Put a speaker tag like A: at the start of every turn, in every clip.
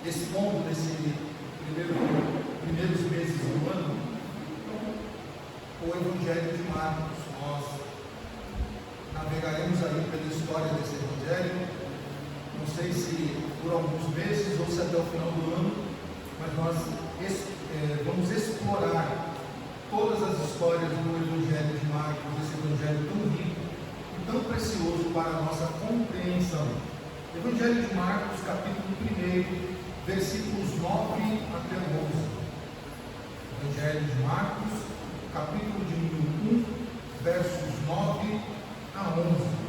A: expondo nesses primeiros meses do ano o Evangelho de Marcos. Nós navegaremos aí pela história desse Evangelho, não sei se por alguns meses ou se até o final do ano, mas nós vamos explorar todas as histórias do Evangelho de Marcos, esse Evangelho tão rico e tão precioso para a nossa compreensão. Evangelho de Marcos, capítulo 1, versículos 9 até 11. Evangelho de Marcos, capítulo de número 1, versos 9 a 11.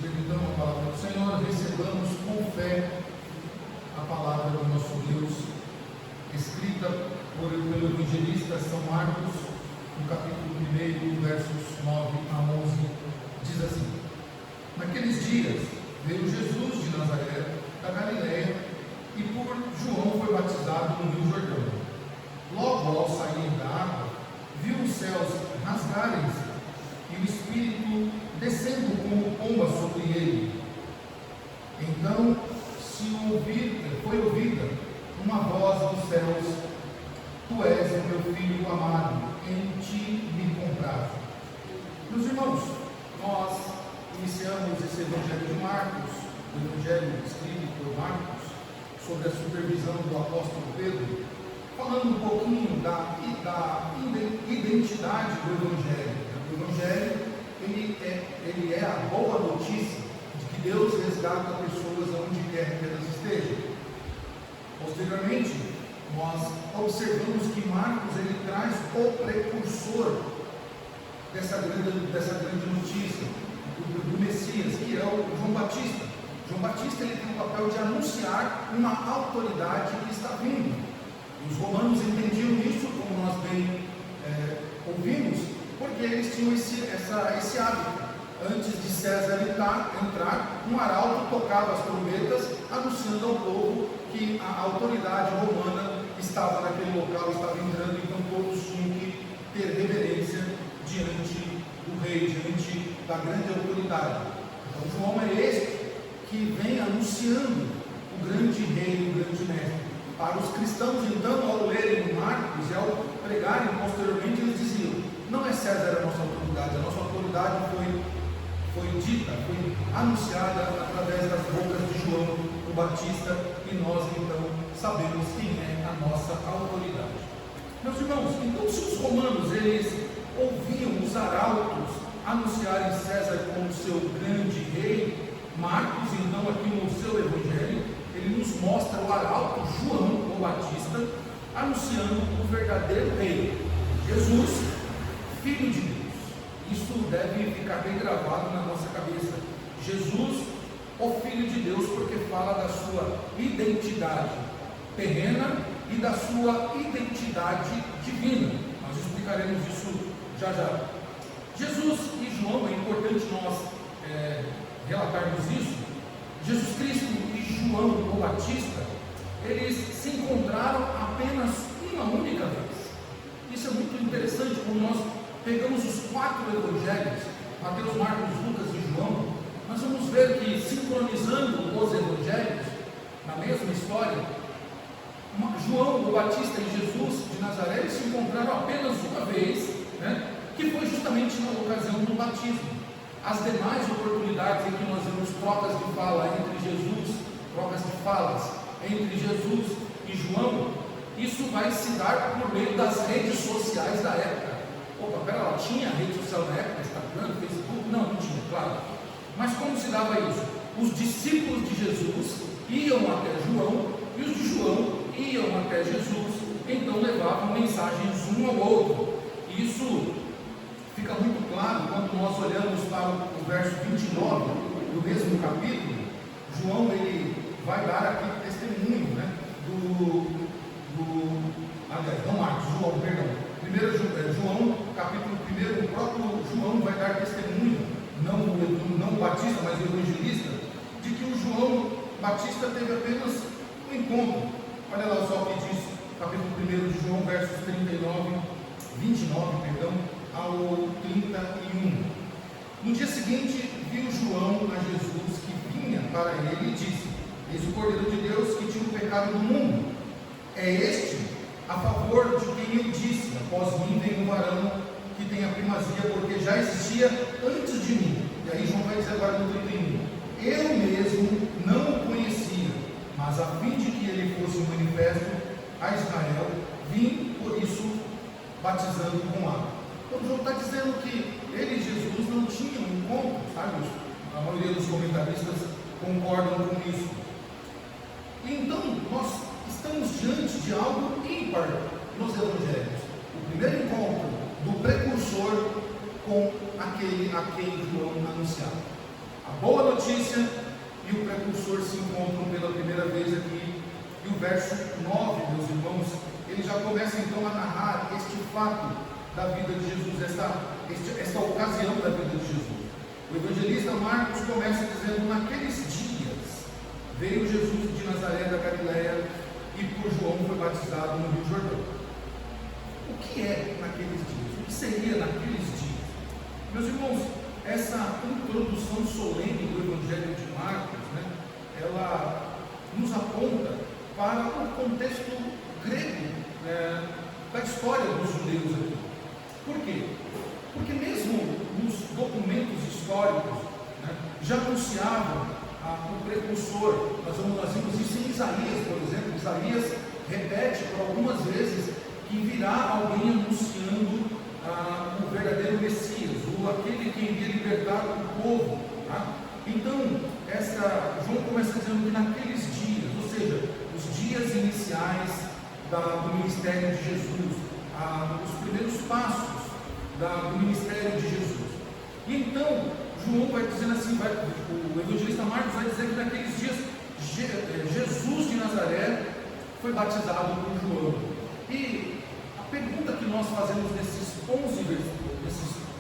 A: Meditamos a palavra do Senhor, recebamos com fé a palavra do nosso Deus, escrita pelo evangelista São Marcos, no capítulo 1, versos 9 a 11, diz assim: Naqueles dias veio Jesus de Nazaré, da Galiléia, e por João foi batizado no Rio Jordão. Logo ao sair da água, viu os céus rasgarem-se e o Espírito descendo como pomba sobre ele. Então foi ouvida uma voz dos céus: Tu és o meu Filho amado, em ti me comprazo. Meus irmãos, nós iniciamos esse Evangelho de Marcos, o Evangelho escrito por Marcos, sob a supervisão do apóstolo Pedro, falando um pouquinho da identidade do Evangelho. O Evangelho ele é a boa notícia de que Deus resgata pessoas onde quer que elas estejam. Posteriormente, nós observamos que Marcos ele traz o precursor dessa grande notícia do Messias, que é o João Batista. João Batista ele tem o papel de anunciar uma autoridade que está vindo. Os romanos entendiam isso, como nós bem ouvimos, porque eles tinham esse hábito. Antes de César entrar, um arauto tocava as trombetas, anunciando ao povo que a autoridade romana estava naquele local, estava entrando, então todos tinham que ter reverência diante do rei, diante da grande autoridade. Então João é este que vem anunciando o grande rei, o grande mestre. Para os cristãos, então, ao lerem Marcos e ao pregarem posteriormente, eles diziam: não é César a nossa autoridade foi dita, foi anunciada através das bocas de João o Batista, e nós então sabemos quem é a nossa autoridade. Meus irmãos, então se os romanos eles ouviam os arautos anunciarem César como seu grande rei, Marcos então aqui no seu evangelho, ele nos mostra o arauto João o Batista anunciando o verdadeiro rei, Jesus, Filho de Deus. Isso deve ficar bem gravado na nossa cabeça. Jesus, o Filho de Deus, porque fala da sua identidade terrena e da sua identidade divina. Nós explicaremos isso já já. Jesus e João, é importante nós relatarmos isso. Jesus Cristo e João o Batista, eles se encontraram apenas uma única vez. Isso é muito interessante, quando nós pegamos os 4 evangelhos, Mateus, Marcos, Lucas e João, nós vamos ver que, sincronizando os evangelhos, na mesma história, João o Batista e Jesus de Nazaré eles se encontraram apenas uma vez, que foi justamente na ocasião do batismo. As demais oportunidades em que nós vemos trocas de falas entre Jesus e João, isso vai se dar por meio das redes sociais da época. Opa, pera lá, tinha rede social na época, Instagram, Facebook? Não tinha, claro. Mas como se dava isso? Os discípulos de Jesus iam até João, e os de João iam até Jesus, então levavam mensagens um ao outro. E isso fica muito claro quando nós olhamos para o verso 29 do mesmo capítulo. João ele vai dar aqui testemunho, João, capítulo 1, o próprio João vai dar testemunho, não o Batista, mas o evangelista, de que o João Batista teve apenas um encontro. Olha lá só o que diz, capítulo 1 de João, versos 39 29, ao 31. No dia seguinte, viu João a Jesus que vinha para ele e disse: Eis o Cordeiro de Deus que tira o pecado do mundo. É este a favor de quem eu disse: após mim vem um varão que tem a primazia, porque já existia antes de mim. E aí João vai dizer agora no 31: eu mesmo não o conhecia, mas a fim de que ele fosse um manifesto a Israel, vim por isso batizando com água. Então João está dizendo que ele e Jesus não tinham um encontro, sabe? A maioria dos comentaristas concordam com isso. E então nós estamos diante de algo ímpar nos evangelhos. O primeiro encontro do precursor com aquele a quem João anunciava. A boa notícia e o precursor se encontram pela primeira vez aqui. E o verso 9, meus irmãos, ele já começa então a narrar este fato da vida de Jesus, esta ocasião da vida de Jesus. O evangelista Marcos começa dizendo: naqueles dias veio Jesus de Nazaré da Galileia e por João foi batizado no Rio Jordão. O que é naqueles dias? O que seria naqueles dias? Meus irmãos, essa introdução solene do Evangelho de Marcos, ela nos aponta para o contexto grego da história dos judeus aqui. Por quê? Porque mesmo nos documentos históricos já anunciavam o precursor. Nós vimos isso em Isaías, por exemplo. Isaías repete por algumas vezes que virá alguém anunciando o verdadeiro Messias, aquele que iria libertar o povo. Então, João começa dizendo que naqueles dias, ou seja, os dias iniciais do ministério de Jesus, os primeiros passos do ministério de Jesus. E então, João vai dizendo assim, o evangelista Marcos vai dizer que naqueles dias Jesus de Nazaré foi batizado por João. E a pergunta que nós fazemos nesses 11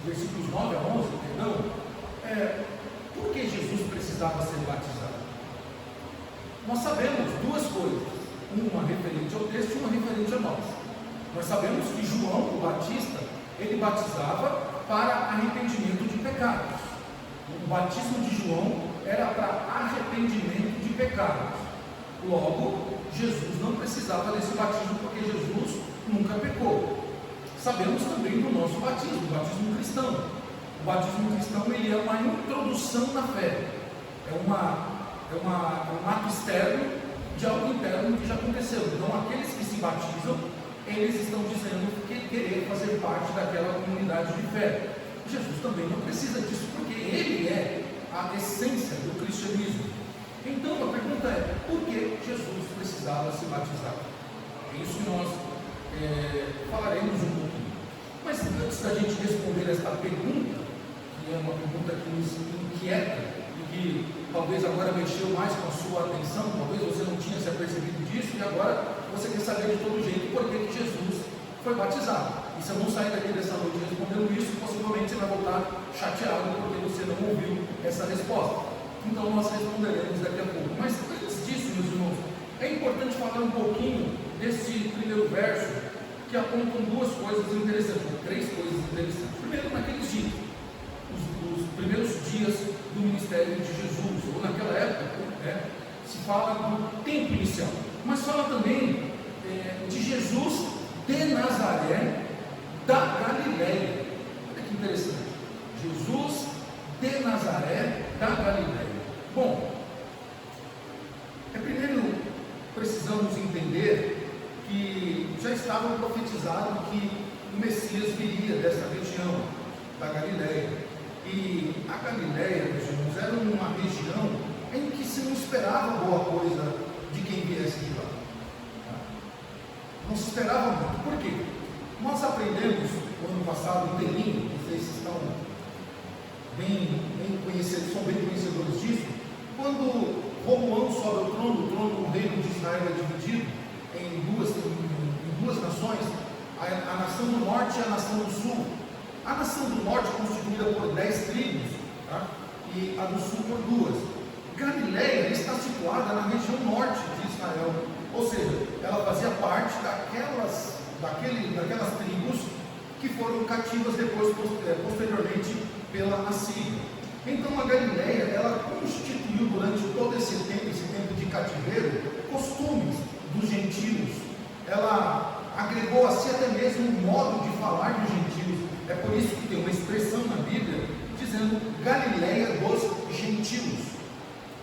A: versículos 9 a 11, é: por que Jesus precisava ser batizado? Nós sabemos duas coisas, uma referente ao texto e uma referente a nós. Nós sabemos que João, o Batista, ele batizava para arrependimento de pecados. O batismo de João era para arrependimento de pecados. Logo, Jesus não precisava desse batismo, porque Jesus nunca pecou. Sabemos também do nosso batismo, o batismo cristão. O batismo cristão, ele é uma introdução na fé. É um ato externo de algo interno que já aconteceu. Então, aqueles que se batizam, eles estão dizendo que querer fazer parte daquela comunidade de fé. Jesus também não precisa disso, porque ele é a essência do cristianismo. Então a pergunta é: por que Jesus precisava se batizar? É isso que nós falaremos um pouquinho. Mas antes da gente responder esta pergunta, que é uma pergunta que nos inquieta e que talvez agora mexeu mais com a sua atenção, talvez você não tinha se apercebido disso e agora você quer saber de todo jeito por que Jesus foi batizado. E se eu não sair daqui dessa noite respondendo isso, possivelmente você vai voltar chateado porque você não ouviu essa resposta. Então nós responderemos daqui a pouco. Mas antes disso, meus irmãos, é importante falar um pouquinho desse primeiro verso, que apontam duas coisas interessantes, três coisas interessantes. Primeiro, naqueles dias, os primeiros dias do ministério de Jesus, ou naquela época, se fala do tempo inicial, mas fala também de Jesus de Nazaré da Galileia. Olha que interessante, Jesus de Nazaré da Galileia. Bom, primeiro precisamos entender que já estava profetizado que o Messias viria dessa região da Galileia. E a Galileia, meus irmãos, era uma região em que se não esperava boa coisa de quem viesse de lá. Não se esperava muito. Por quê? Nós aprendemos no ano passado inteirinho, vocês estão bem conhecedores, são bem conhecedores disso, quando Roboão sobe ao trono, o reino de Israel é dividido em duas nações, a nação do norte e a nação do sul. A nação do norte constituída por 10 tribos, e a do sul por 2. Galileia está situada na região norte de Israel, ou seja, ela fazia parte daquelas tribos que foram cativas depois, posteriormente, pela Assíria. Então a Galileia, ela constituiu durante todo esse tempo de cativeiro, costumes dos gentios. Ela agregou a si até mesmo um modo de falar dos gentios. É por isso que tem uma expressão na Bíblia dizendo Galileia dos gentios,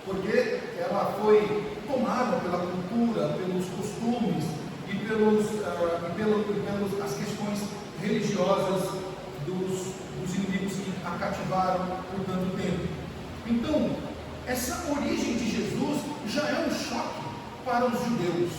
A: porque ela foi tomada pela cultura, pelos costumes e pelas questões religiosas dos inimigos que a cativaram por tanto tempo. Então, essa origem de Jesus já é um choque para os judeus,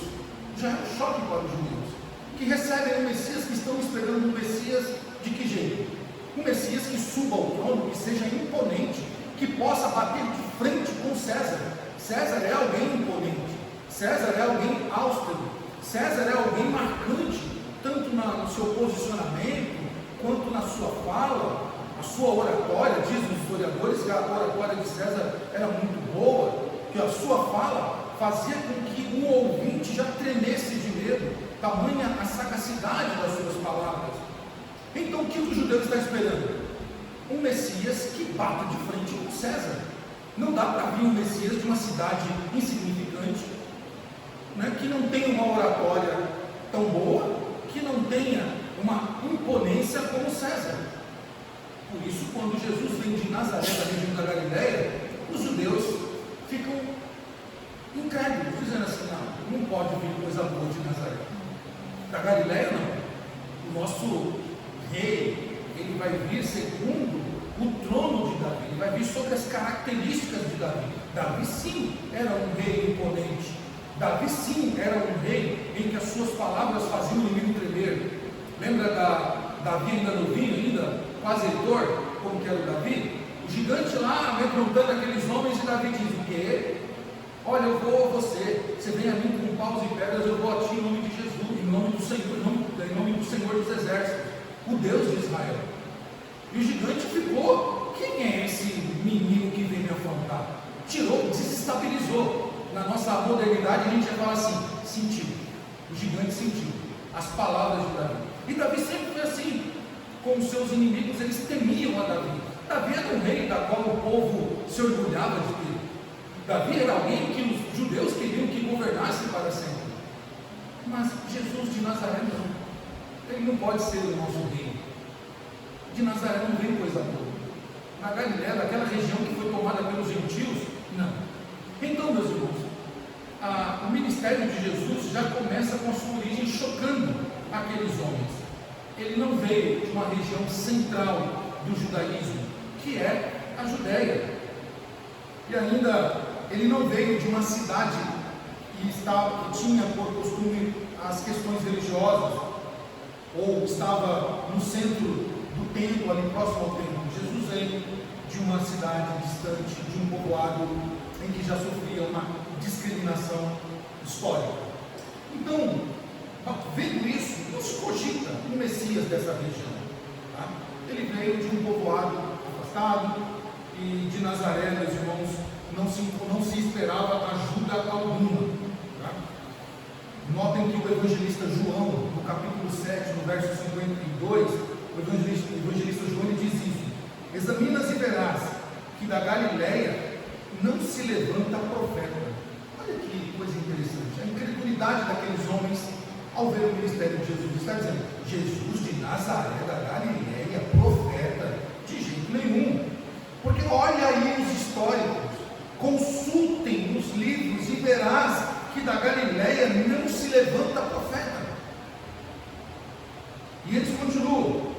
A: que recebem um Messias, que estão esperando um Messias de que jeito? Um Messias que suba ao trono, que seja imponente, que possa bater de frente com César. César é alguém imponente, César é alguém austero, César é alguém marcante, tanto no seu posicionamento, quanto na sua fala, a sua oratória. Diz os historiadores que a oratória de César era muito boa, que a sua fala fazia com que um ouvinte já tremesse de medo, tamanha a sagacidade das suas palavras. Então o que o judeu está esperando? Um Messias que bata de frente com César. Não dá para vir um Messias de uma cidade insignificante, né, que não tenha uma oratória tão boa, que não tenha uma imponência como César. Por isso, quando Jesus vem de Nazaré, da região da Galileia, os judeus ficam incrédulos, dizendo assim: não pode vir coisa boa de Nazaré. Da Galileia não. O nosso rei, ele vai vir segundo o trono de Davi, ele vai vir sobre as características de Davi. Davi sim era um rei imponente, Davi sim era um rei em que as suas palavras faziam o inimigo tremer. Lembra Davi ainda novinho, ainda quase Heitor, como que era o Davi? O gigante lá amedrontando aqueles homens, e Davi diz: o quê? Olha, eu vou a você vem a mim com paus e pedras, eu vou a ti em nome de Jesus, em nome do Senhor, em nome do Senhor dos Exércitos, o Deus de Israel. E o gigante ficou: quem é esse menino que vem me afrontar? Tirou, desestabilizou. Na nossa modernidade a gente já fala assim: sentiu. O gigante sentiu as palavras de Davi. E Davi sempre foi assim com os seus inimigos, eles temiam a Davi. Davi era um rei da qual o povo se orgulhava de ter. Davi era alguém que os judeus queriam que governasse para sempre. Mas Jesus de Nazaré não. Ele não pode ser o nosso rei. De Nazaré não vem coisa boa. Na Galileia, daquela região que foi tomada pelos gentios, não. Então, meus irmãos, o ministério de Jesus já começa com a sua origem chocando aqueles homens. Ele não veio de uma região central do judaísmo, que é a Judéia. E ainda, ele não veio de uma cidade que tinha por costume as questões religiosas, ou estava no centro do templo, ali próximo ao templo. Jesus veio de uma cidade distante, de um povoado em que já sofria uma discriminação histórica. Então, vendo isso, não se cogita o Messias dessa região. Tá? Ele veio de um povoado afastado, e de Nazaré, meus irmãos, não se esperava ajuda alguma. Tá? Notem que o evangelista João, no capítulo 7, no verso 52, o evangelista João ele diz isso: examinas e verás que da Galileia não se levanta profeta. Olha que coisa interessante, a incredulidade daqueles homens ao ver o ministério de Jesus. Está dizendo: Jesus de Nazaré, da Galileia, profeta? De jeito nenhum. Porque olha aí os históricos, consultem os livros e verás que da Galileia não se levanta profeta. E eles continuam: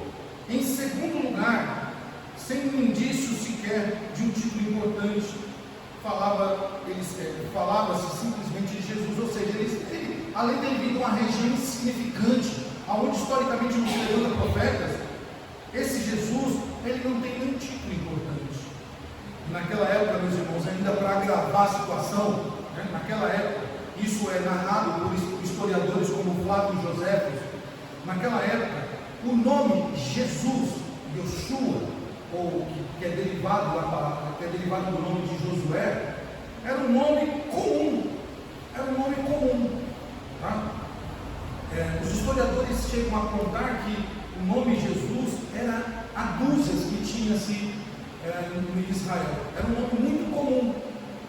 A: em segundo lugar, sem um indício sequer de um título importante, falava-se simplesmente de Jesus. Ou seja, além de ele vir de uma região insignificante, aonde historicamente não se levanta profetas, esse Jesus, ele não tem nenhum título importante. Naquela época, meus irmãos, ainda para agravar a situação, né, naquela época, isso é narrado por historiadores como Flávio Joséfos. Naquela época, o nome Jesus, Yoshua, ou que é derivado da palavra, que é derivado do nome de Josué, era um nome comum. Tá? Os historiadores chegam a contar que o nome Jesus conhece em Israel. Era um nome muito comum.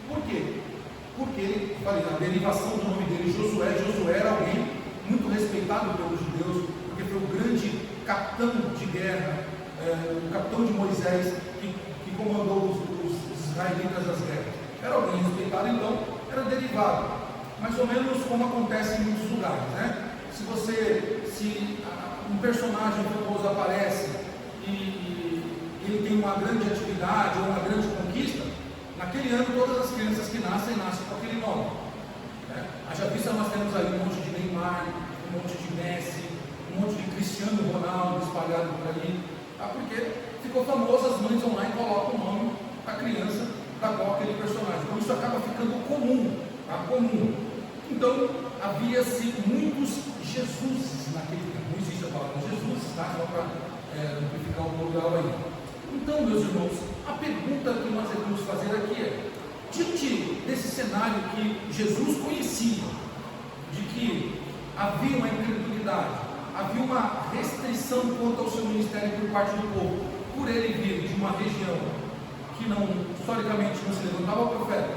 A: Por quê? Porque, a derivação do nome dele, Josué era alguém muito respeitado pelos judeus, porque foi o grande capitão de guerra, o capitão de Moisés, que comandou os israelitas das guerras. Era alguém respeitado, então era derivado, mais ou menos como acontece em muitos lugares, né? Se um personagem famoso aparece e ele tem uma grande atividade ou uma grande conquista, naquele ano todas as crianças que nascem com aquele nome, né? Haja vista, nós temos aí um monte de Neymar, um monte de Messi, um monte de Cristiano Ronaldo espalhado por aí, porque ficou famoso, as mães vão lá e colocam o nome da criança da qual aquele personagem. Então isso acaba ficando comum, tá? Comum. Então havia-se muitos Jesuses naquele tempo. Não existe a palavra Jesus, tá? Só para amplificar o plural aí. Então, meus irmãos, a pergunta que nós devemos fazer aqui é: diante desse cenário que Jesus conhecia, de que havia uma incredulidade, havia uma restrição quanto ao seu ministério por parte do povo, por ele vir de uma região que historicamente não se levantava ao profeta,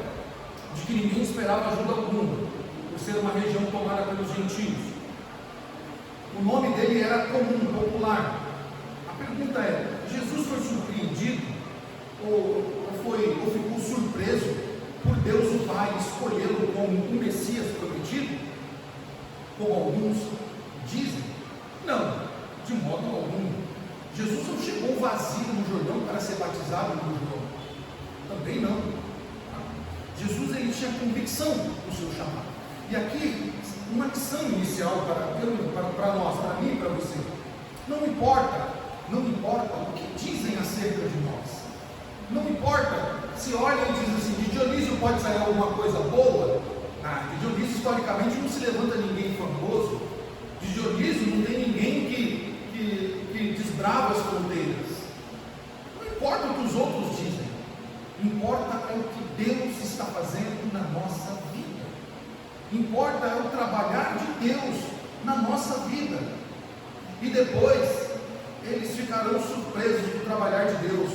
A: de que ninguém esperava ajuda alguma, por ser uma região tomada pelos gentios. O nome dele era comum, popular. A pergunta é: Jesus foi surpreendido ou ficou surpreso por Deus o Pai escolhê-lo como um Messias prometido, como alguns dizem? Não, de modo algum. Jesus não chegou vazio no Jordão para ser batizado no Jordão. Também não. Jesus ele tinha convicção do seu chamado. E aqui, uma lição inicial para nós, para mim e para você. Não importa o que dizem acerca de nós. Não importa se olham e dizem assim: de Dionísio pode sair alguma coisa boa. De Dionísio historicamente não se levanta ninguém famoso. De Dionísio não tem ninguém que desbrava as fronteiras. Não importa o que os outros dizem. Importa é o que Deus está fazendo na nossa vida. Importa é o trabalhar de Deus na nossa vida. E depois eles ficarão surpresos do trabalhar de Deus,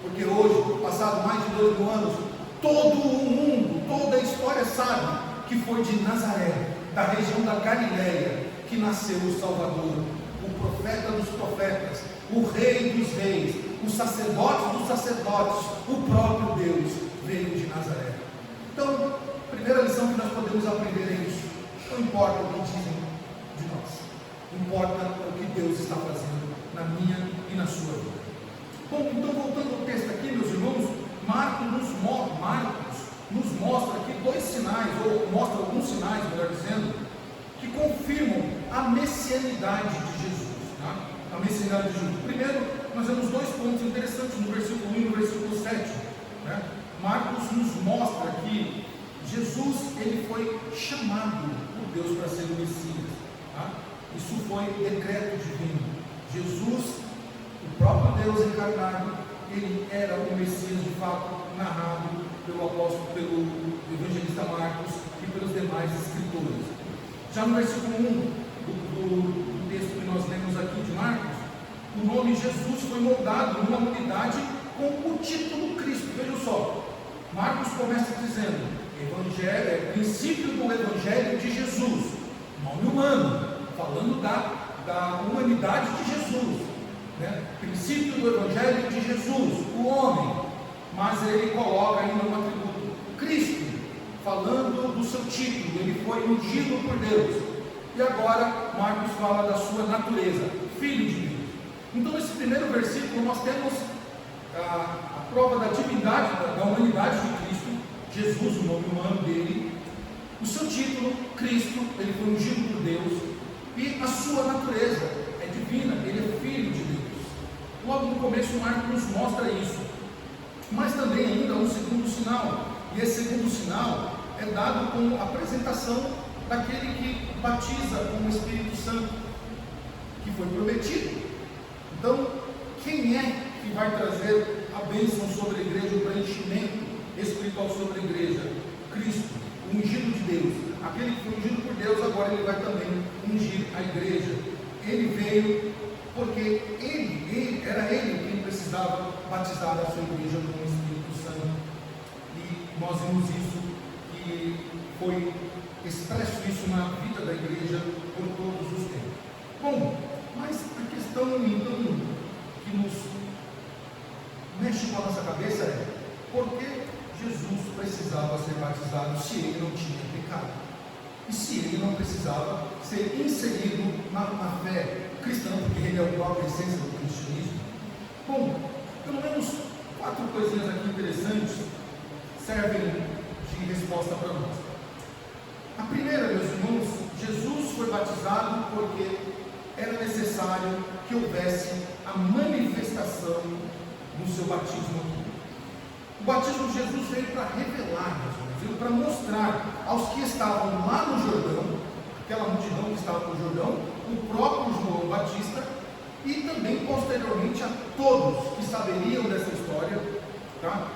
A: porque hoje, passado mais de 2.000 anos, todo o mundo, toda a história sabe que foi de Nazaré, da região da Galileia, que nasceu o Salvador, o profeta dos profetas, o rei dos reis, o sacerdote dos sacerdotes, o próprio Deus veio de Nazaré. Então, a primeira lição que nós podemos aprender é isso: não importa o que dizem de nós, importa o que Deus está fazendo na minha e na sua vida. Bom, então voltando ao texto aqui, meus irmãos, Marcos nos mostra aqui dois sinais, ou mostra alguns sinais, melhor dizendo, que confirmam a messianidade de Jesus, tá? A messianidade de Jesus. Primeiro, nós vemos dois pontos interessantes no versículo 1 e no versículo 7, né? Marcos nos mostra que Jesus ele foi chamado por Deus para ser o Messias, tá? Isso foi decreto divino. Jesus, o próprio Deus encarnado, ele era o Messias de fato, narrado pelo apóstolo, pelo evangelista Marcos e pelos demais escritores. Já no versículo 1 do texto que nós lemos aqui de Marcos, o nome Jesus foi moldado numa unidade com o título Cristo. Vejam só, Marcos começa dizendo: Evangelho, princípio do Evangelho de Jesus, nome humano, falando da humanidade de Jesus, né? Princípio do Evangelho de Jesus, o homem, mas ele coloca ainda um atributo, Cristo, falando do seu título, ele foi ungido por Deus. E agora Marcos fala da sua natureza, filho de Deus. Então nesse primeiro versículo nós temos a prova da divindade, da humanidade de Cristo, Jesus, o nome humano dele, o seu título, Cristo, ele foi ungido por Deus, e a sua natureza é divina, ele é filho de Deus. Logo no começo Marcos nos mostra isso, mas também ainda um segundo sinal, e esse segundo sinal é dado com a apresentação daquele que batiza com o Espírito Santo, que foi prometido. Então, quem é que vai trazer a bênção sobre a igreja, o preenchimento espiritual sobre a igreja? Cristo, o ungido de Deus. Aquele que foi ungido por Deus, agora ele vai também ungir a igreja. Ele veio porque era ele quem precisava precisava batizar a sua igreja com o Espírito Santo. E nós vimos isso, e foi expresso isso na vida da igreja por todos os tempos. Bom, mas a questão então que nos mexe com a nossa cabeça é: por que Jesus precisava ser batizado se ele não tinha pecado? E se ele não precisava ser inserido na fé cristã, porque ele é a própria essência do cristianismo? Bom, pelo menos 4 coisinhas aqui interessantes servem de resposta para nós. A primeira, meus irmãos, Jesus foi batizado porque era necessário que houvesse a manifestação no seu batismo aqui. O batismo de Jesus veio para revelar, veio para mostrar aos que estavam lá no Jordão, aquela multidão que estava no Jordão, o próprio João Batista, e também posteriormente a todos que saberiam dessa história, tá?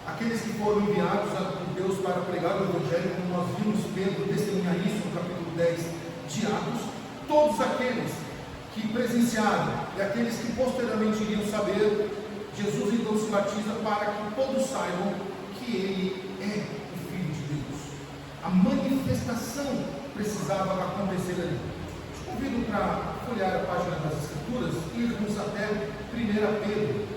A: Aqueles que foram enviados por Deus para pregar o Evangelho, como nós vimos Pedro testemunhar isso no capítulo 10 de Atos, todos aqueles que presenciaram e aqueles que posteriormente iriam saber, Jesus então se batiza para que todos saibam que ele é o Filho de Deus. A manifestação precisava acontecer ali. Te convido para folhear a página das Escrituras e irmos até 1 Pedro.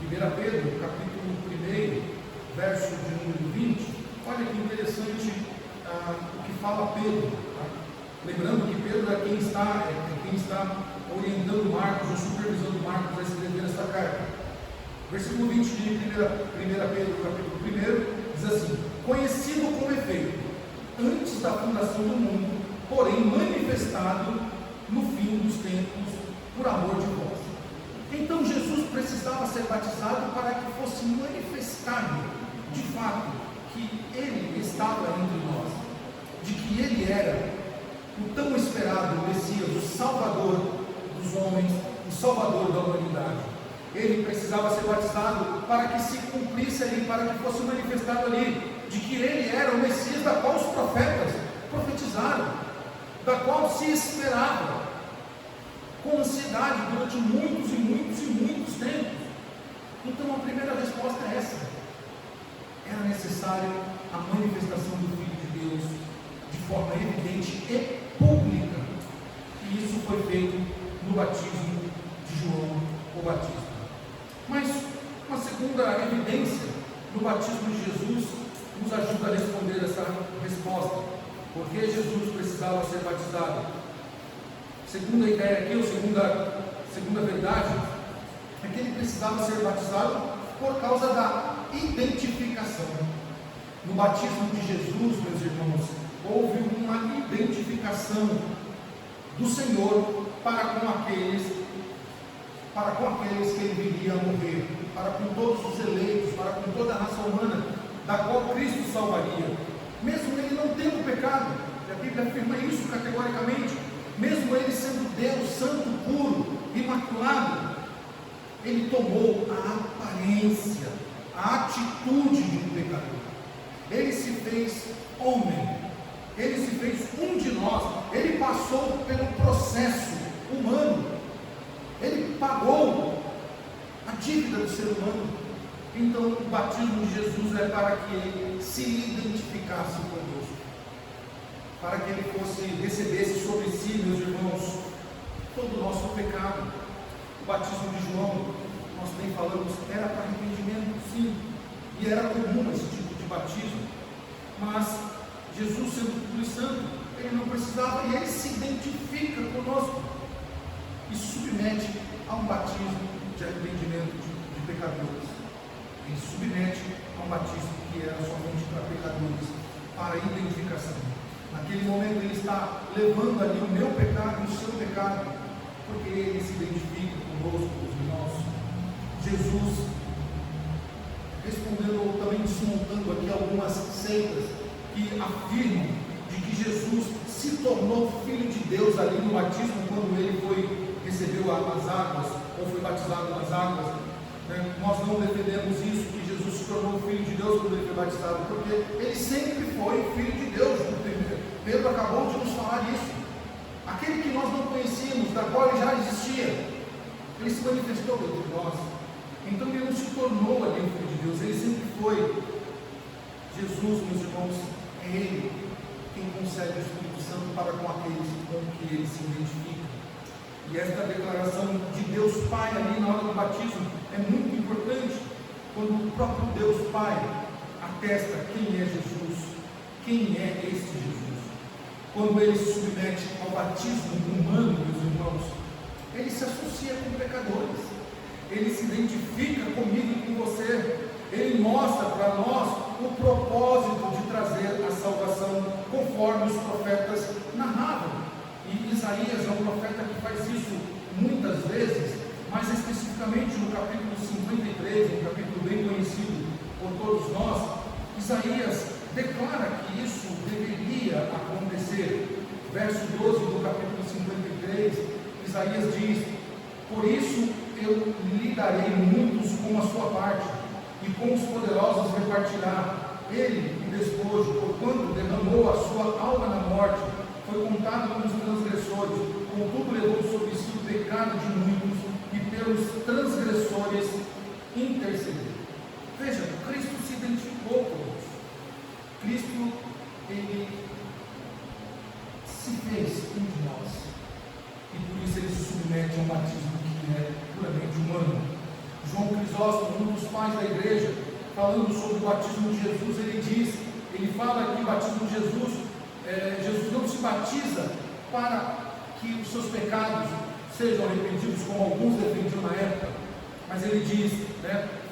A: 1 Pedro, capítulo 1, verso de número 20. Olha que interessante o que fala Pedro. Tá? Lembrando que Pedro é quem está orientando Marcos, ou supervisando Marcos a escrever esta carta. Versículo 20 de 1 Pedro, capítulo 1, diz assim: conhecido com efeito, antes da fundação do mundo, porém manifestado no fim dos tempos, por amor de vós. Então Jesus precisava ser batizado para que fosse manifestado, de fato, que ele estava entre nós, de que ele era o tão esperado Messias, o Salvador dos homens, o Salvador da humanidade. Ele precisava ser batizado para que se cumprisse ali, para que fosse manifestado ali, de que ele era o Messias da qual os profetas profetizaram, da qual se esperava com ansiedade durante muitos e muitos e muitos tempos. Então a primeira resposta é essa: era necessária a manifestação do Filho de Deus de forma evidente e pública, e isso foi feito no batismo de João o Batista. Mas uma segunda evidência no batismo de Jesus nos ajuda a responder essa resposta: por que Jesus precisava ser batizado? Segunda ideia aqui, ou segunda verdade, é que ele precisava ser batizado por causa da identificação. No batismo de Jesus, meus irmãos, houve uma identificação do Senhor para com aqueles que ele viria a morrer, para com todos os eleitos, para com toda a raça humana, da qual Cristo salvaria, mesmo ele não tendo pecado. A Bíblia afirma isso categoricamente. Mesmo ele sendo Deus, santo, puro, imaculado, ele tomou a aparência, a atitude de um pecador. Ele se fez homem, ele se fez um de nós, ele passou pelo processo humano, ele pagou a dívida do ser humano. Então o batismo de Jesus é para que ele se identificasse conosco, para que ele recebesse sobre si, meus irmãos, todo o nosso pecado. O batismo de João, nós bem falamos, era para arrependimento, sim, e era comum esse tipo de batismo, mas Jesus, sendo puro e santo, ele não precisava, e ele se identifica conosco e submete a um batismo de arrependimento de pecadores. Ele submete a um batismo que era somente para pecadores, para identificação. Naquele momento ele está levando ali o meu pecado e o seu pecado, porque ele se identifica conosco, os irmãos. Jesus, respondendo ou também desmontando aqui algumas seitas que afirmam de que Jesus se tornou filho de Deus ali no batismo, quando ele recebeu as águas, ou foi batizado nas águas. Nós não defendemos isso, que Jesus se tornou filho de Deus quando ele foi batizado, porque ele sempre foi filho de Deus. Pedro acabou de nos falar isso. Aquele que nós não conhecíamos, da qual ele já existia, ele se manifestou entre nós. Então ele não se tornou ali o Filho de Deus, ele sempre foi. Jesus, meus irmãos, é Ele quem concede o Espírito Santo para com aqueles com que ele se identifica. E esta declaração de Deus Pai ali na hora do batismo é muito importante, quando o próprio Deus Pai atesta quem é Jesus, quem é este Jesus. Quando ele se submete ao batismo humano, meus irmãos, ele se associa com pecadores, ele se identifica comigo e com você, ele mostra para nós o propósito de trazer a salvação, conforme os profetas narravam. E Isaías é um profeta que faz isso muitas vezes, mais especificamente no capítulo 53, um capítulo bem conhecido por todos nós. Isaías declara que isso deveria acontecer. Verso 12 do capítulo 53, Isaías diz: por isso eu lhe darei muitos como a sua parte, e com os poderosos repartirá ele o despojo, porquanto derramou a sua alma na morte, foi contado com os transgressores, contudo levou sobre si o pecado de muitos, e pelos transgressores intercedeu. Veja, Cristo se identificou conosco. Cristo, ele se fez um de nós, e por isso ele se submete a um batismo que é puramente humano. João Crisóstomo, um dos pais da igreja, falando sobre o batismo de Jesus, ele fala que o batismo de Jesus, Jesus não se batiza para que os seus pecados sejam arrependidos, como alguns defendiam na época, mas ele diz,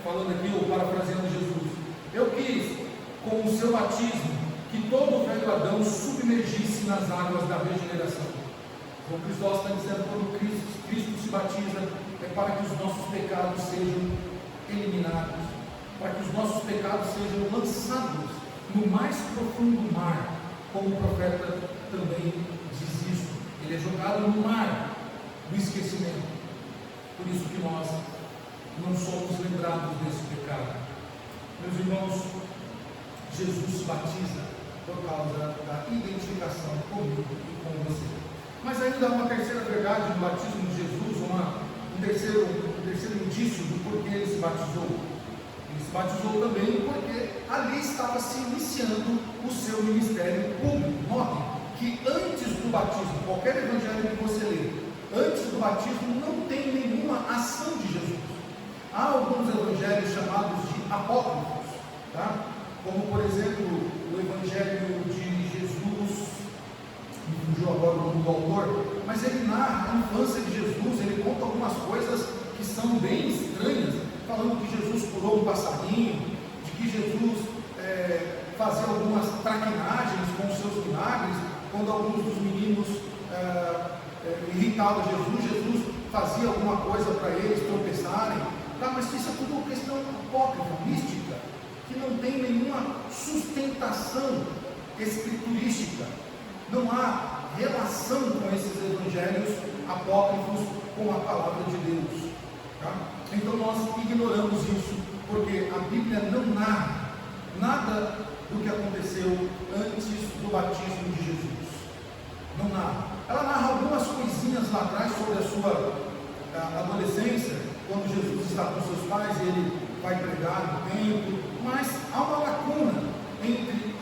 A: falando aqui, ou parafraseando Jesus: eu quis, com o seu batismo, que todo o velho Adão submergisse nas águas da regeneração. João Crisóstomo está dizendo que quando Cristo se batiza, é para que os nossos pecados sejam eliminados, para que os nossos pecados sejam lançados no mais profundo mar, como o profeta também diz isso. Ele é jogado no mar do esquecimento. Por isso que nós não somos lembrados desse pecado. Meus irmãos, Jesus se batiza por causa da identificação comigo e com você. Mas ainda há uma terceira verdade no batismo de Jesus, um terceiro indício do porquê ele se batizou. Ele se batizou também porque ali estava se iniciando o seu ministério público. Notem que antes do batismo, qualquer evangelho que você lê, antes do batismo não tem nenhuma ação de Jesus. Há alguns evangelhos chamados de apócrifos, tá? Como por exemplo o evangelho de Jesus, me fugiu agora o nome do autor, mas ele narra a infância de Jesus, ele conta algumas coisas que são bem estranhas, falando que Jesus curou um passarinho, de que Jesus fazia algumas traquinagens com os seus milagres, quando alguns dos meninos irritavam Jesus fazia alguma coisa para eles tropeçarem, tá? Mas isso é tudo questão apócrifa, mística, que não tem nenhuma sustentação escriturística. Não há relação com esses evangelhos apócrifos com a palavra de Deus, tá? Então nós ignoramos isso, porque a Bíblia não narra nada do que aconteceu antes do batismo de Jesus. Não narra. Ela narra algumas coisinhas lá atrás sobre a sua adolescência, quando Jesus está com seus pais e ele vai pregar no templo, mas há uma lacuna entre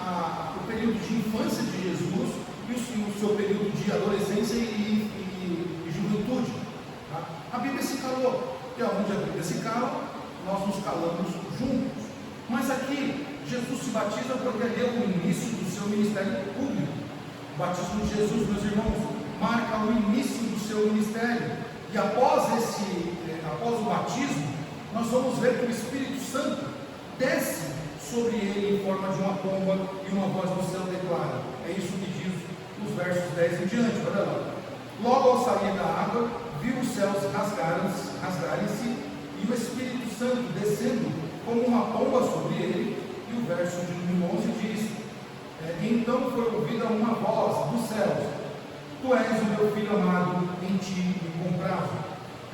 A: o período de infância de Jesus e o seu período de adolescência e juventude. Tá? A Bíblia se calou, e onde a Bíblia se cala, nós nos calamos juntos. Mas aqui, Jesus se batiza porque ali é o início do seu ministério público. O batismo de Jesus, meus irmãos, marca o início do seu ministério. E após o batismo, nós vamos ver que o Espírito Santo desce sobre ele em forma de uma pomba e uma voz do céu declara. É isso que diz os versos 10 em diante, olha lá. Logo ao sair da água, viu os céus rasgarem-se e o Espírito Santo descendo como uma pomba sobre ele. E o verso de número 11 diz: então foi ouvida uma voz dos céus: tu és o meu filho amado, em ti me comprazo.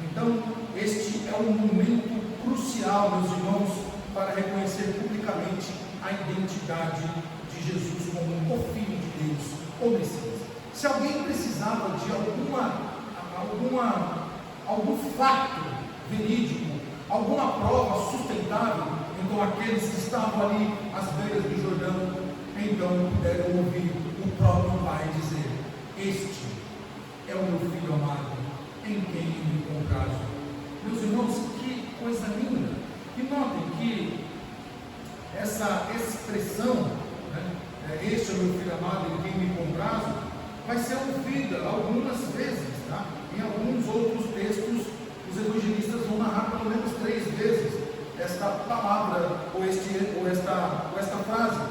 A: Então, este é um momento crucial, meus irmãos, para reconhecer publicamente a identidade de Jesus como o Filho de Deus, o Messias. Se alguém precisava de algum fato verídico alguma prova sustentável, então aqueles que estavam ali às beiras do Jordão, então puderam ouvir o próprio Pai dizer: este é o meu Filho amado, em quem me comprazo. Meus irmãos, que coisa linda! E notem que essa expressão, né, este é o meu Filho amado, em quem me comprazo, vai ser ouvida algumas vezes, tá? Em alguns outros textos, os evangelistas vão narrar pelo menos 3 vezes esta palavra, ou esta frase.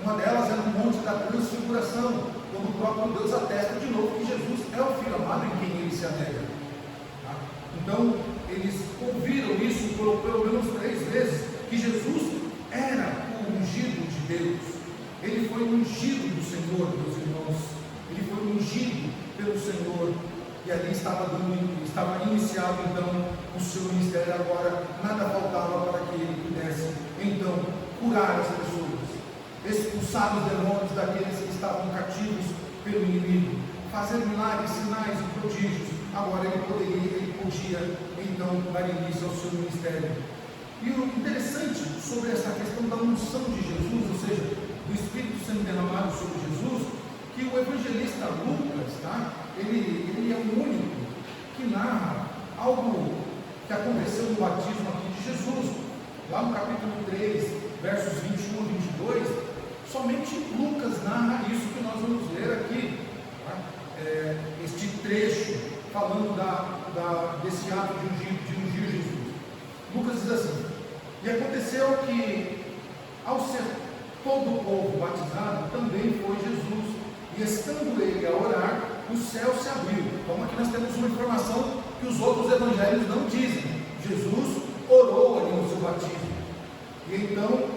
A: Uma delas é no Monte da Transfiguração, quando o próprio Deus atesta de novo que Jesus é o Filho amado em quem ele se alegra. Tá? Então, eles ouviram isso pelo menos 3 vezes, que Jesus era o ungido de Deus. Ele foi ungido do Senhor, meus irmãos. Ele foi ungido pelo Senhor. E ali estava iniciado então o seu ministério. Agora nada faltava para que ele pudesse então curar as pessoas, expulsar os demônios daqueles que estavam cativos pelo inimigo, fazer milagres, sinais e prodígios. Agora ele podia então dar início ao seu ministério. E o interessante sobre essa questão da unção de Jesus, ou seja, do Espírito sendo derramado sobre Jesus, que o evangelista Lucas, tá? Ele é o único que narra algo que aconteceu no batismo aqui de Jesus. Lá no capítulo 3, versos 21 a 22, somente Lucas narra isso que nós vamos ler aqui, tá? Este trecho falando desse ato de ungir Jesus. Lucas diz assim: e aconteceu que, ao ser todo o povo batizado, também foi Jesus, e estando ele a orar, o céu se abriu. Então aqui nós temos uma informação que os outros evangelhos não dizem. Jesus orou ali no seu batismo, e então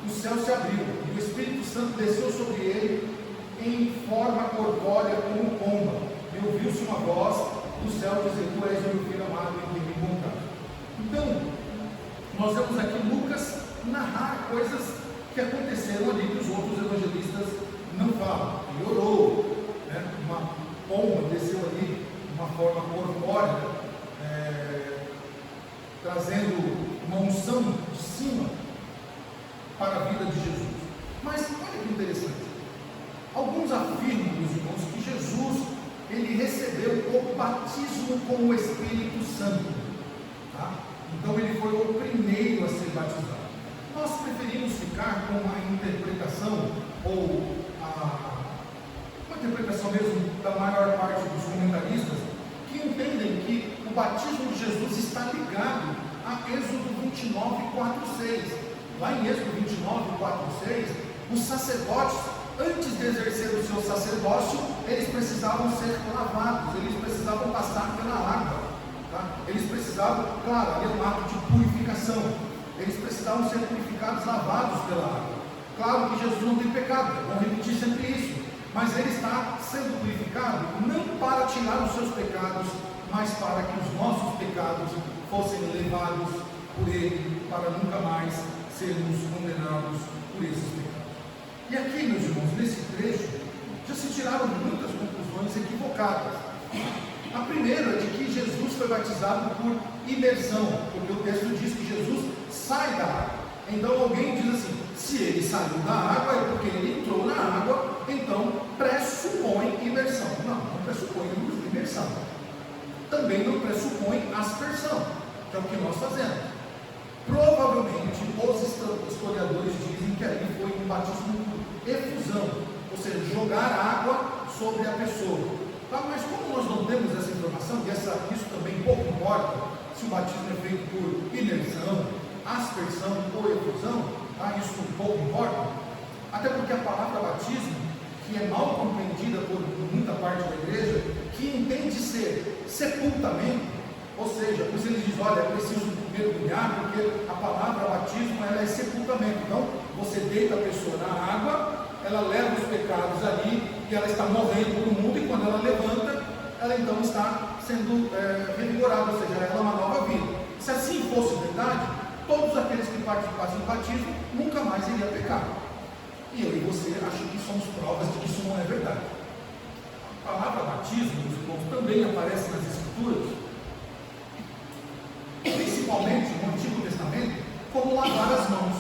A: o céu se abriu, e o Espírito Santo desceu sobre ele em forma corpórea como pomba, e ouviu-se uma voz do céu dizer: tu és o meu Filho amado, em quem me comprazo. Então, nós vemos aqui Lucas narrar coisas que aconteceram ali que os outros evangelistas não falam. Ele orou, né? Uma pomba desceu ali de uma forma corpórea, trazendo uma unção de cima para a vida de Jesus. Mas olha que interessante, alguns afirmam, meus irmãos, que Jesus ele recebeu o batismo com o Espírito Santo, tá? Então ele foi o primeiro a ser batizado. Nós preferimos ficar com a interpretação, ou uma interpretação mesmo da maior parte dos comentaristas, que entendem que o batismo de Jesus está ligado a Êxodo 29, 4:6. Lá em Êxodo 29, 4:6, os sacerdotes, antes de exercer o seu sacerdócio, eles precisavam ser lavados, eles precisavam passar pela água, tá? Eles precisavam, claro, ali é um ato de purificação, eles precisavam ser purificados, lavados pela água. Claro que Jesus não tem pecado, vamos repetir sempre isso, mas ele está sendo purificado não para tirar os seus pecados, mas para que os nossos pecados fossem levados por ele, para nunca mais sermos condenados por esses pecados. E aqui, meus irmãos, nesse trecho, já se tiraram muitas conclusões equivocadas. A primeira é de que Jesus foi batizado por imersão, porque o texto diz que Jesus sai da água. Então alguém diz assim: se ele saiu da água é porque ele entrou na água, então pressupõe imersão. Não pressupõe imersão. Também não pressupõe aspersão, que é o que nós fazemos. Provavelmente os historiadores dizem que ali foi um batismo por efusão, ou seja, jogar água sobre a pessoa. Tá, mas como nós não temos essa informação, e isso também pouco importa, se o batismo é feito por imersão, aspersão ou efusão, tá, isso pouco importa, até porque a palavra batismo, que é mal compreendida por muita parte da igreja, que entende ser sepultamento, ou seja, por isso eles dizem: olha, é preciso mergulhar, porque a palavra batismo ela é sepultamento. Então, você deita a pessoa na água, ela leva os pecados ali, e ela está morrendo no mundo, e quando ela levanta, ela então está sendo revigorada, ou seja, ela é uma nova vida. Se assim fosse verdade, todos aqueles que participassem do batismo nunca mais iriam pecar. E eu e você acham que somos provas de que isso não é verdade. A palavra batismo, meus irmãos, também aparece nas Escrituras, principalmente no Antigo como lavar as mãos,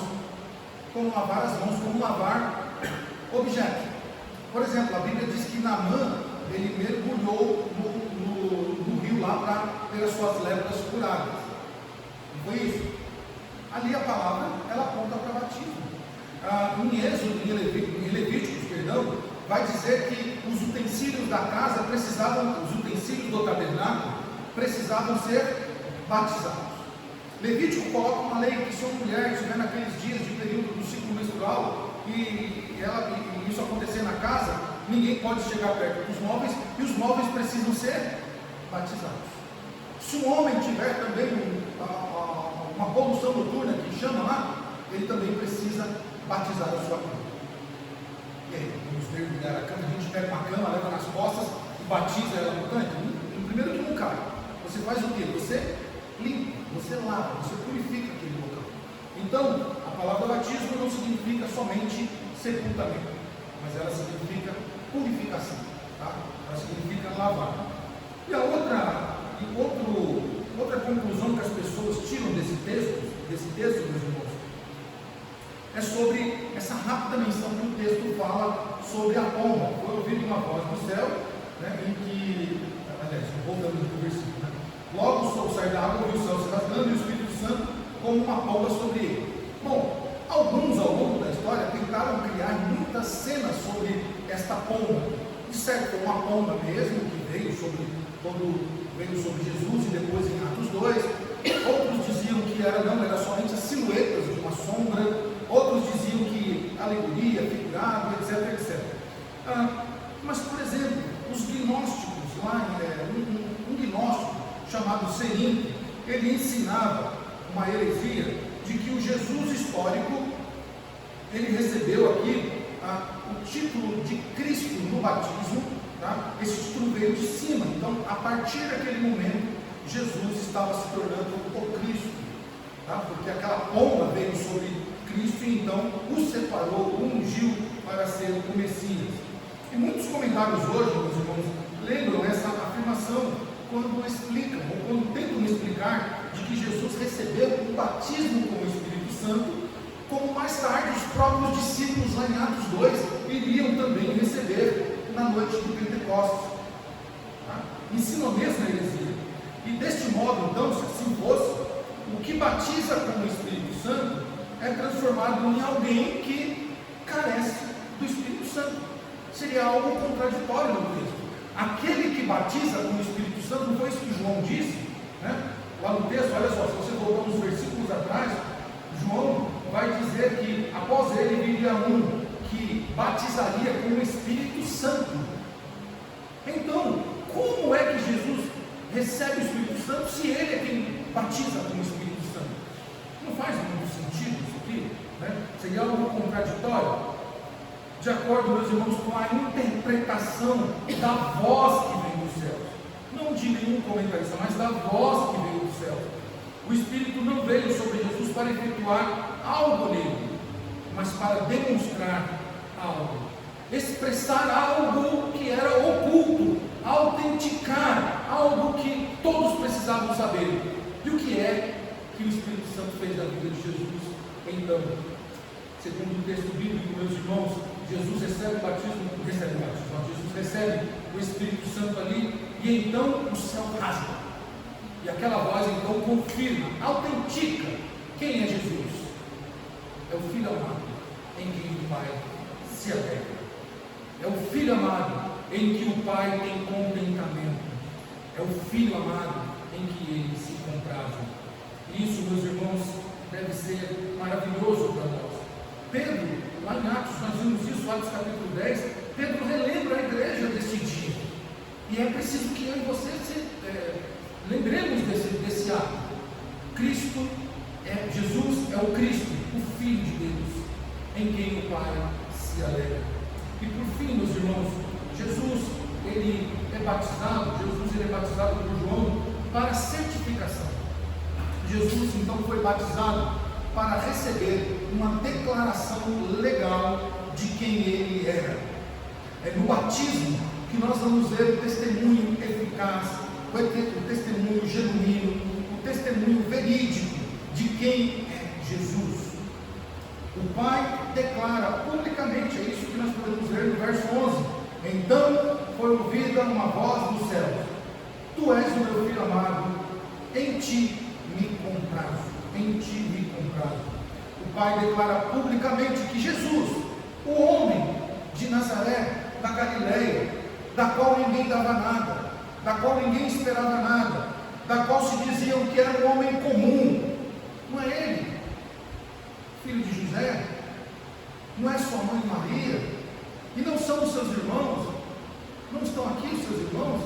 A: como lavar objetos. Por exemplo, a Bíblia diz que Naamã, ele mergulhou no rio lá para ter as suas lepras curadas. Não foi isso? Ali a palavra, ela aponta para batismo. Em Êxodo, em Levíticos, vai dizer que os utensílios da casa os utensílios do tabernáculo precisavam ser batizados. Levítico coloca uma lei que se uma mulher estiver naqueles dias de período do ciclo menstrual e isso acontecer na casa, ninguém pode chegar perto dos móveis e os móveis precisam ser batizados. Se um homem tiver também uma poluição noturna que chama lá, ele também precisa batizar a sua cama. E aí, vamos mergulhar a cama, a gente pega uma cama, leva nas costas e batiza ela no tanque. Primeiro que não cai. Você faz o quê? Você limpa, você lava, você purifica aquele local. Então, a palavra batismo não significa somente sepultamento, mas ela significa purificação, tá? Ela significa lavar. E a outra conclusão que as pessoas tiram desse texto, meus irmãos, é sobre essa rápida menção que o texto fala sobre a pomba. Foi ouvido uma voz do céu, né, em que, aliás, voltando para o versículo, né? Logo o sol sai da água, viu o céu se rasgando e o Espírito Santo como uma pomba sobre ele. Bom, alguns ao longo da história tentaram criar muitas cenas sobre esta pomba. De certo, foi uma pomba mesmo, que veio sobre Jesus e depois em Atos 2. Outros diziam que era somente as silhuetas de uma sombra. Outros diziam que alegoria, figurado, etc. Mas, por exemplo, os gnósticos, um gnóstico chamado Serinto, ele ensinava uma heresia de que o Jesus histórico, ele recebeu aqui o título de Cristo no batismo, tá? Esse título veio de cima. Então, a partir daquele momento, Jesus estava se tornando o Cristo, tá? Porque aquela pomba veio sobre Cristo e então o separou, o ungiu para ser o Messias. E muitos comentários hoje, meus irmãos, lembram essa afirmação quando explicam, ou quando tentam explicar de que Jesus recebeu o batismo com o Espírito Santo, como mais tarde os próprios discípulos lá em Atos 2 iriam também receber na noite de Pentecostes. Tá? Ensinam a mesma heresia. E deste modo, então, se assim fosse, o que batiza com o Espírito Santo é transformado em alguém que carece do Espírito Santo. Seria algo contraditório no texto. Aquele que batiza com o Espírito Santo, não foi isso que João disse, né? Lá no texto, olha só, se você voltar uns versículos atrás, João vai dizer que após ele viria um que batizaria com o Espírito Santo. Então, como é que Jesus recebe o Espírito Santo se ele é quem batiza com o Espírito Santo? Não faz muito sentido isso aqui, né? Seria algo contraditório. De acordo, meus irmãos, com a interpretação da voz que vem do céu, não de nenhum comentarista, mas da voz que veio do céu. O Espírito não veio sobre Jesus para efetuar algo nele, mas para demonstrar algo, expressar algo que era oculto, autenticar algo que todos precisavam saber. E o que é que o Espírito Santo fez na vida de Jesus? Então, segundo o texto bíblico, meus irmãos, Jesus recebe o batismo, Jesus recebe o Espírito Santo ali, e então o céu rasga. E aquela voz então confirma, autentica quem é Jesus. É o Filho amado, em quem o Pai se alegra. É o Filho amado, em que o Pai tem contentamento. É o Filho amado, em que ele se compraza. E isso, meus irmãos, deve ser maravilhoso para nós. Pedro, lá em Atos, nós vimos isso, Atos capítulo 10, Pedro relembra a igreja desse dia. E é preciso que eu e você lembremos desse ato. Jesus é o Cristo, o Filho de Deus, em quem o Pai se alegra. E por fim, meus irmãos, Jesus é batizado por João para certificação. Jesus então foi batizado para receber uma declaração legal de quem ele era. É no batismo que nós vamos ver o testemunho eficaz, o testemunho genuíno, o testemunho verídico de quem é Jesus. O Pai declara publicamente, é isso que nós podemos ver no verso 11: então foi ouvida uma voz dos céus: tu és o meu filho amado, em ti me comprazo, em ti me comprazo. O Pai declara publicamente que Jesus, o homem de Nazaré, da Galileia, da qual ninguém dava nada, da qual ninguém esperava nada, da qual se diziam que era um homem comum, não é ele, filho de José, não é sua mãe Maria, e não são os seus irmãos, não estão aqui os seus irmãos.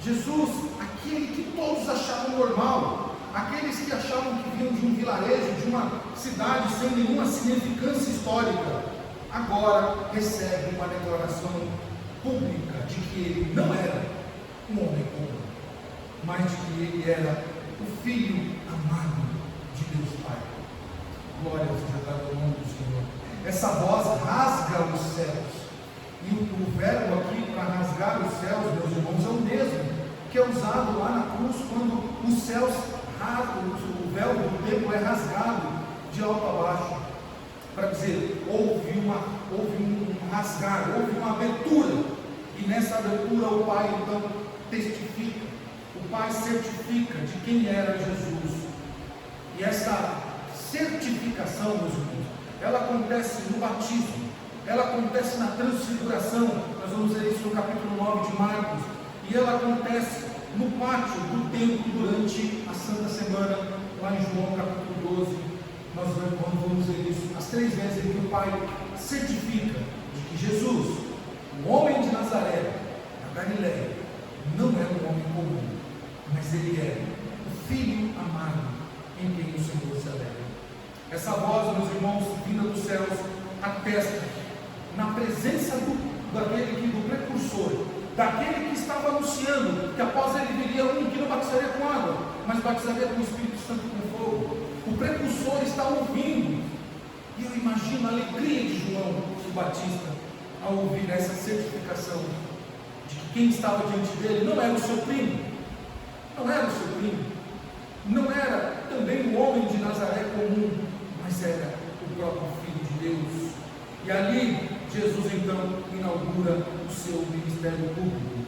A: Jesus, aquele que todos achavam normal, aqueles que achavam que vinham de um vilarejo, de uma cidade sem nenhuma significância histórica, agora recebe uma declaração pública de que ele não era um homem comum, mas de que ele era o Filho amado de Deus Pai. Glória seja dada ao nome do Senhor. Essa voz rasga os céus, e o verbo aqui para rasgar os céus, meus irmãos, é o mesmo que é usado lá na cruz, quando os céus rasgam, o véu do templo é rasgado de alto a baixo, para dizer, houve um rasgar, houve uma abertura, e nessa abertura o Pai então testifica, o Pai certifica de quem era Jesus. E essa certificação, meus irmãos, ela acontece no batismo, ela acontece na transfiguração, nós vamos ver isso no capítulo 9 de Marcos, e ela acontece no pátio do templo durante a Santa Semana, lá em João capítulo 12, nós vamos ver isso, as 3 vezes em que o Pai certifica de que Jesus, o homem de Nazaré, da Galileia, não era um homem comum, mas ele é o Filho amado em quem o Senhor se alegra. Essa voz, meus irmãos, vinda dos céus, atesta na presença do precursor, daquele que estava anunciando que após ele viria um que não batizaria com água, mas batizaria com o Espírito Santo e com fogo. O precursor está ouvindo, e eu imagino a alegria de João o Batista ao ouvir essa certificação de que quem estava diante dele não era o seu primo, não era o seu primo, não era também o homem de Nazaré comum, mas era o próprio Filho de Deus. E ali Jesus então inaugura o seu ministério público.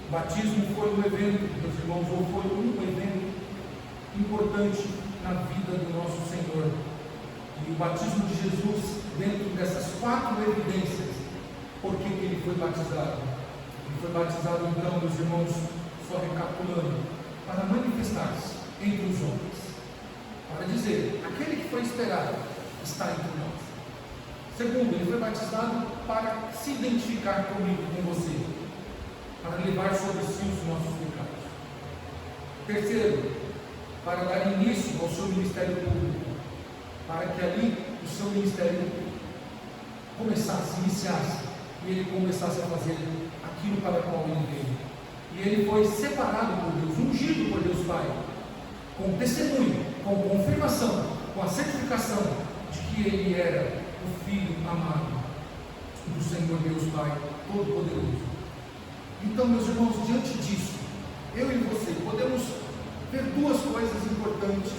A: O batismo foi um evento, meus irmãos, ou foi um evento importante na vida do nosso Senhor. E o batismo de Jesus, dentro dessas 4 evidências, por que ele foi batizado? Ele foi batizado então, meus irmãos, só recapitulando, para manifestar-se entre os homens, para dizer, aquele que foi esperado está entre nós. Segundo, ele foi batizado para se identificar comigo, com você, para levar sobre si os nossos pecados. Terceiro, para dar início ao seu ministério público, para que ali o seu ministério começasse, iniciasse, e ele começasse a fazer aquilo para o qual ele veio. E ele foi separado por Deus, ungido por Deus Pai, com testemunho, com confirmação, com a certificação de que ele era o Filho amado do Senhor Deus Pai Todo-Poderoso. Então, meus irmãos, diante disso, eu e você podemos ver 2 coisas importantes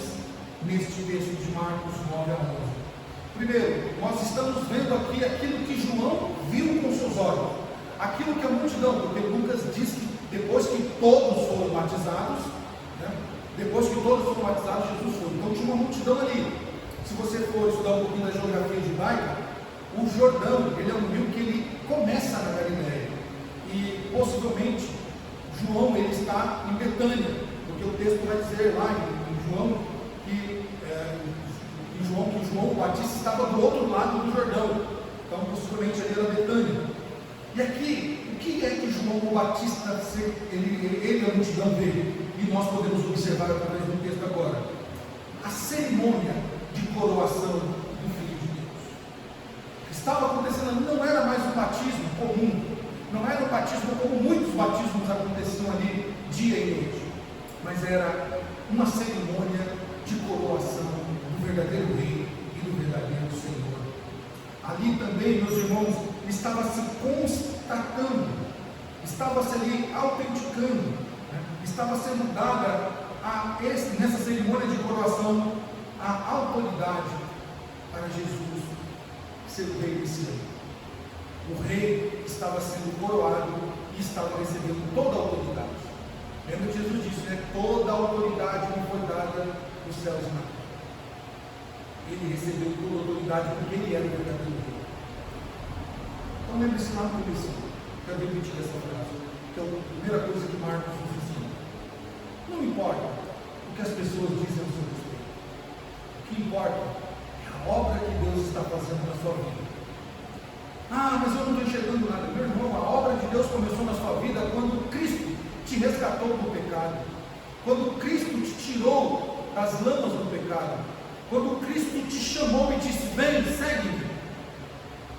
A: neste texto de Marcos 9 a 11. Primeiro, nós estamos vendo aqui aquilo que João viu com seus olhos, aquilo que a multidão, porque Lucas diz que depois que todos foram batizados, depois que todos foram batizados, Jesus foi. Então tinha uma multidão ali. Se você for estudar um pouquinho da geografia judaica, o Jordão, ele é um rio que ele começa na Galileia, e possivelmente João ele está em Betânia, porque o texto vai dizer lá em João que João o Batista estava do outro lado do Jordão, então possivelmente ali era Betânia. E aqui, o que é que João o Batista, ele a multidão dele, e nós podemos observar através do texto agora? A cerimônia de coroação do Filho de Deus. O que estava acontecendo não era mais um batismo comum, não era um batismo como muitos batismos aconteciam ali dia e noite, mas era uma cerimônia de coroação do verdadeiro Rei e do verdadeiro Senhor. Ali também, meus irmãos, estava se constatando, estava se ali autenticando, estava sendo dada nessa cerimônia de coroação a autoridade para Jesus ser o rei desse reino. O rei estava sendo coroado e estava recebendo toda a autoridade. Lembra que Jesus disse, né? Toda a autoridade me foi dada nos céus e na terra. Ele recebeu toda a autoridade porque ele era o verdadeiro rei. Então lembre-se lá no começo, quero repetir essa frase, que é a primeira coisa que Marcos nos ensina. Não importa o que as pessoas dizem ao seu respeito. O que importa é a obra que Deus está fazendo na sua vida. Ah, mas eu não estou enxergando nada. Meu irmão, a obra de Deus começou na sua vida quando Cristo te resgatou do pecado, quando Cristo te tirou das lamas do pecado, quando Cristo te chamou e disse, vem, segue-me,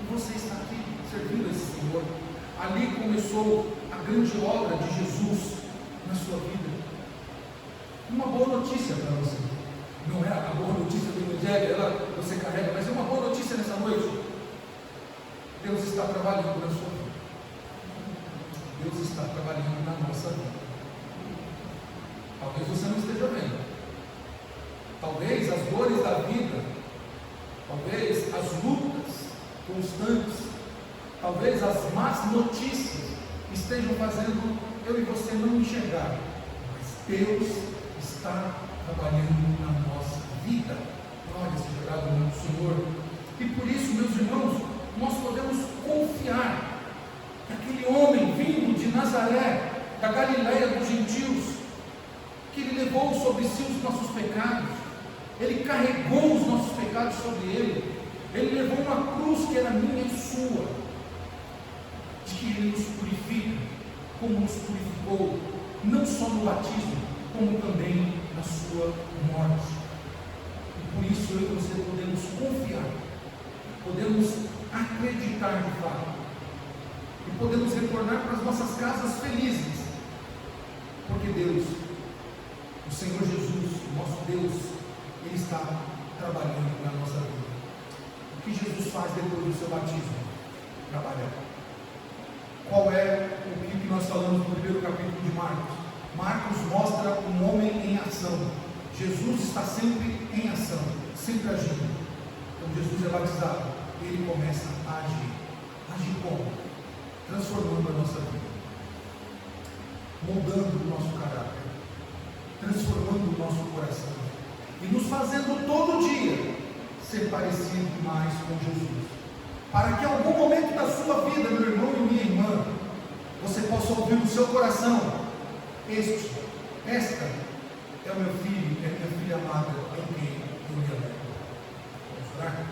A: e você está aqui servindo esse Senhor. Ali começou a grande obra de Jesus na sua vida. Uma boa notícia para você, não é a boa notícia do Evangelho, ela você carrega, mas é uma boa notícia nessa noite. Deus está trabalhando na sua vida. Deus está trabalhando na nossa vida. Talvez você não esteja vendo. Talvez as dores da vida, talvez as lutas constantes, talvez as más notícias estejam fazendo eu e você não enxergar. Mas Deus está trabalhando na nossa vida. Glória seja dada ao nome do Senhor. E por isso, meus irmãos, nós podemos confiar que aquele homem vindo de Nazaré, da Galileia dos gentios, que ele levou sobre si os nossos pecados, ele carregou os nossos pecados sobre ele levou uma cruz que era minha e sua, de que ele nos purifica, como nos purificou, não só no batismo, como também na sua morte. E por isso eu e você podemos confiar, podemos acreditar de fato, e podemos retornar para as nossas casas felizes, porque Deus, o Senhor Jesus, o nosso Deus, Ele está trabalhando na nossa vida. O que Jesus faz depois do seu batismo? Trabalhar. Qual é o que nós falamos no primeiro capítulo de Marcos? Marcos mostra um homem em ação. Jesus está sempre em ação, sempre agindo. Quando Jesus é batizado, ele começa a agir. Agir como? Transformando a nossa vida, moldando o nosso caráter, transformando o nosso coração e nos fazendo todo dia ser parecido mais com Jesus, para que em algum momento da sua vida, meu irmão e minha irmã, você possa ouvir no seu coração: esta é o meu filho, é a minha filha amada, em quem eu me alegro. Vamos orar?